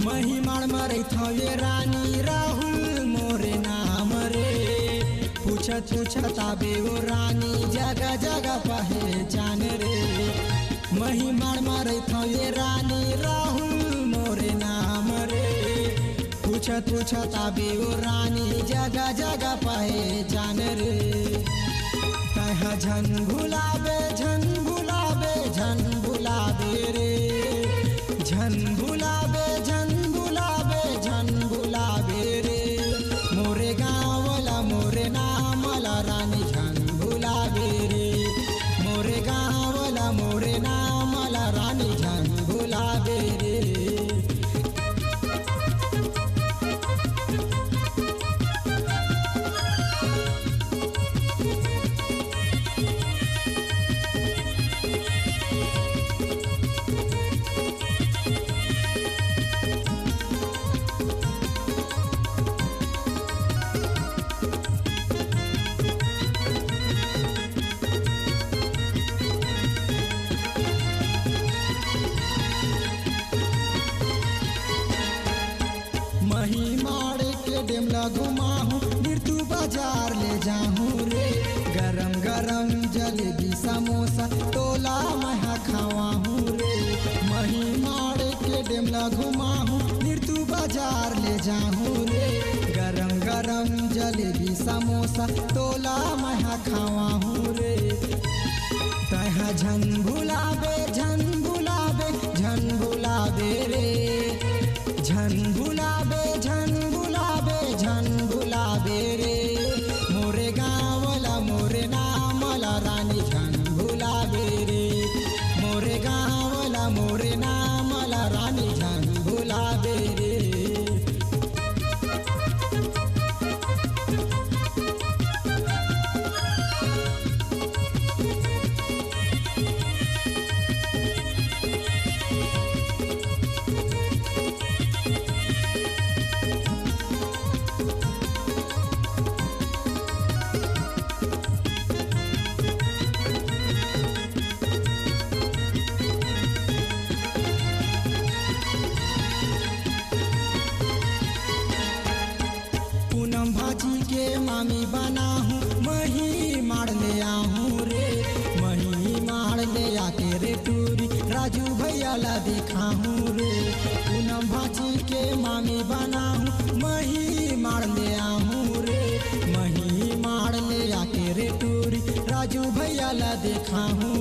महिमाड़ मरे थवे रानी राहुल मोरे नाम रे। पूछत पूछत आबे वो रानी जगह जगह पहचान रे। महिमाड़ मरे थवे रानी राहुल मोरे नाम रे। पूछत पूछत आबे वो रानी जगह जगह पहचान रे। कहा झन भुलाबे झन भुलाबे झन भुलाबे रे। झन भुलाबे झन भुलाबे झन भुलाबे रे। मोरे गाँव वाला मोरे नाम वाला रानी झन भुलाबे रे। मोरे गाँव वाला मोरे नाम वाला रानी झन भुलाबे रे। महिमाड़ के डेमला घुमाहूँ मृत्यु बाजार ले जाऊँ रे। गरम गरम जलेबी समोसा तोला मैं खावाहूँ रे। महिमाड़ के डेमला घुमाहूँ मृत्यु बाजार ले जाऊँ रे। गरम गरम जलेबी समोसा तोला मैं खावाहूँ रे। तहा झन भुलाबे झन भुलाबे झन भुलाबे रे। झन भुलाबे झन भुलाबे झन भुलाबे रे। मोरे गाँव वाला मोरे नाम वाला रानी झन भुलाबे रे। मोरे गाँव वाला मोरे नाम वाला रानी झन भुलाबे रे। पूनम भाजी के मामी बनाहूँ मही माड़ ले आहूँ रे। मही माड़ ले आके रे टूरी राजू भैया ला दिखाहूँ रे। पूनम भाजी के मामी बनाहूँ मही माड़ ले आहूँ रे। मही माड़ ले आके रे टूरी राजू भैया ला दिखाहूँ